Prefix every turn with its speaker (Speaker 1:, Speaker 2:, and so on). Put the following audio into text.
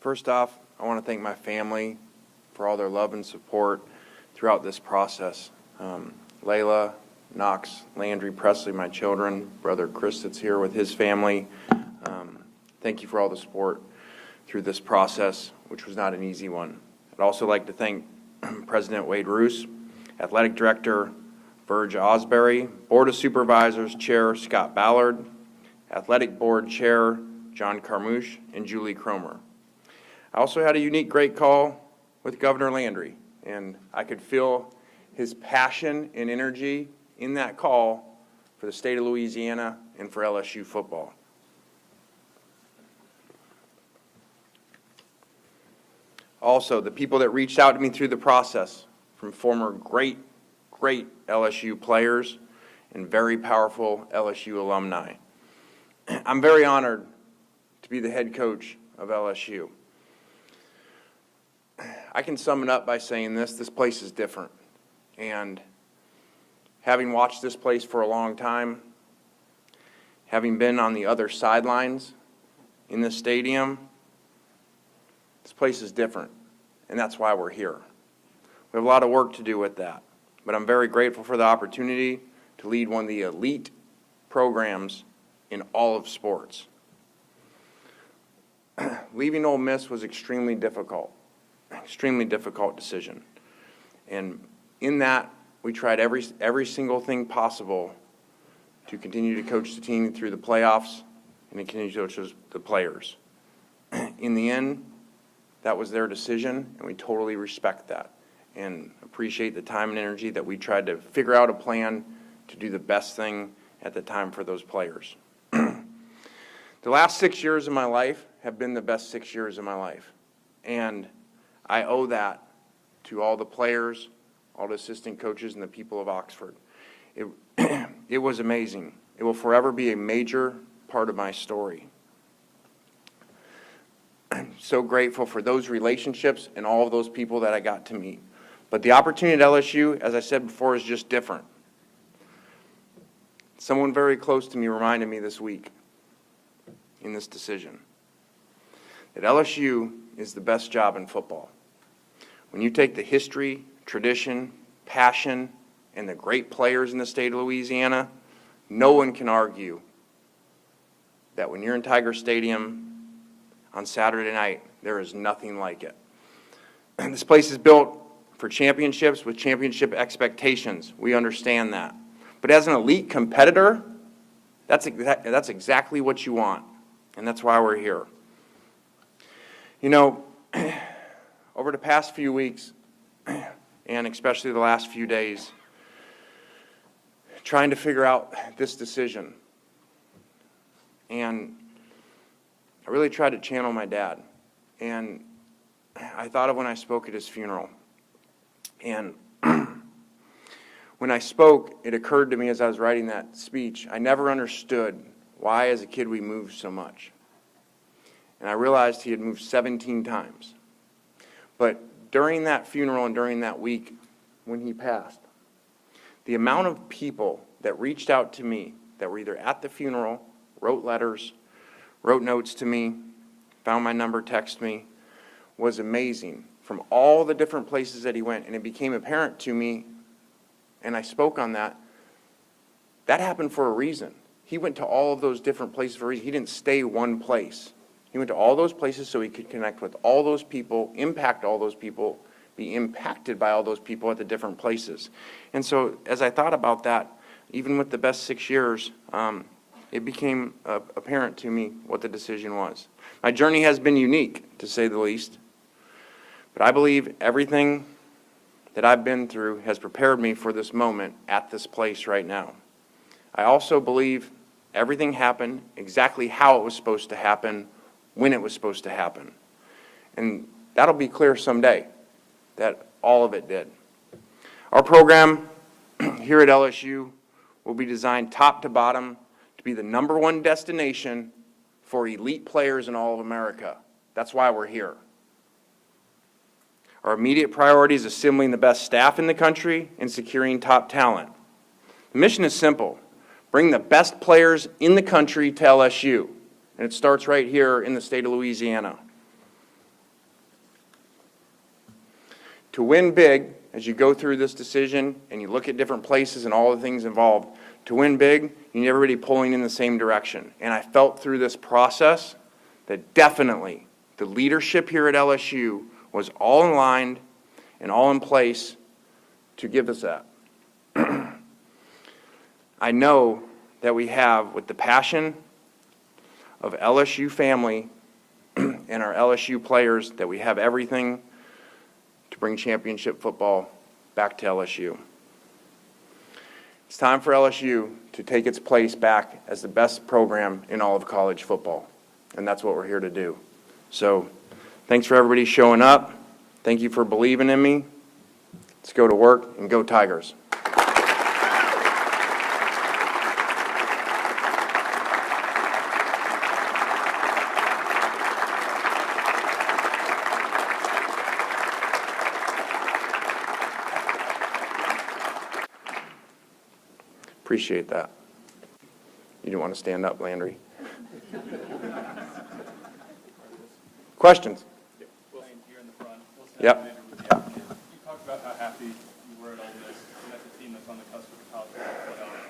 Speaker 1: First off, I want to thank my family for all their love and support throughout this process. Layla, Knox, Landry, Presley, my children, brother Chris that's here with his family. Thank you for all the support through this process, which was not an easy one. I'd also like to thank President Wade Roos, Athletic Director Verge Osbury, Board of Supervisors Chair Scott Ballard, Athletic Board Chair John Carmouche, and Julie Cromer. I also had a unique great call with Governor Landry, and I could feel his passion and energy in that call for the state of Louisiana and for LSU football. Also, the people that reached out to me through the process, from former great LSU players and very powerful LSU alumni. I'm very honored to be the head coach of LSU. I can sum it up by saying this place is different. And having watched this place for a long time, having been on the other sidelines in this stadium, this place is different, and that's why we're here. We have a lot of work to do with that, but I'm very grateful for the opportunity to lead one of the elite programs in all of sports. Leaving Ole Miss was extremely difficult decision. And in that, we tried every single thing possible to continue to coach the team through the playoffs and to continue to coach the players. In the end, that was their decision, and we totally respect that and appreciate the time and energy that we tried to figure out a plan to do the best thing at the time for those players. The last 6 years of my life have been the best 6 years of my life, and I owe that to all the players, all the assistant coaches, and the people of Oxford. It was amazing. It will forever be a major part of my story. I'm so grateful for those relationships and all of those people that I got to meet. But the opportunity at LSU, as I said before, is just different. Someone very close to me reminded me this week in this decision that LSU is the best job in football. When you take the history, tradition, passion, and the great players in the state of Louisiana, no one can argue that when you're in Tiger Stadium on Saturday night, there is nothing like it. This place is built for championships with championship expectations. We understand that. But as an elite competitor, that's exactly what you want, and that's why we're here. You know, over the past few weeks, and especially the last few days, trying to figure out this decision. And I really tried to channel my dad. And I thought of when I spoke at his funeral. And when I spoke, it occurred to me as I was writing that speech, I never understood why as a kid we moved so much. And I realized he had moved 17 times. But during that funeral and during that week when he passed, the amount of people that reached out to me that were either at the funeral, wrote letters, wrote notes to me, found my number, texted me, was amazing from all the different places that he went. And it became apparent to me, and I spoke on that, that happened for a reason. He went to all of those different places for a reason. He didn't stay one place. He went to all those places so he could connect with all those people, impact all those people, be impacted by all those people at the different places. And so as I thought about that, even with the best 6 years, it became apparent to me what the decision was. My journey has been unique, to say the least, but I believe everything that I've been through has prepared me for this moment at this place right now. I also believe everything happened exactly how it was supposed to happen, when it was supposed to happen. And that'll be clear someday, that all of it did. Our program here at LSU will be designed top to bottom to be the #1 destination for elite players in all of America. That's why we're here. Our immediate priority is assembling the best staff in the country and securing top talent. The mission is simple. Bring the best players in the country to LSU. And it starts right here in the state of Louisiana. to win big, as you go through this decision and you look at different places and all the things involved, to win big, you need everybody pulling in the same direction. And I felt through this process that definitely the leadership here at LSU was all aligned and all in place to give us that. I know that we have, with the passion of LSU family and our LSU players, that we have everything to bring championship football back to LSU. It's time for LSU to take its place back as the best program in all of college football, and that's what we're here to do. So thanks for everybody showing up. Thank you for believing in me. Let's go to work and go Tigers. Appreciate that. You didn't want to stand up, Landry. Questions?
Speaker 2: Wilson, here in the front. Wilson,
Speaker 1: Yep.
Speaker 2: You talked about how happy you were at Ole Miss, and that's a team that's on the cusp of the college football playoff.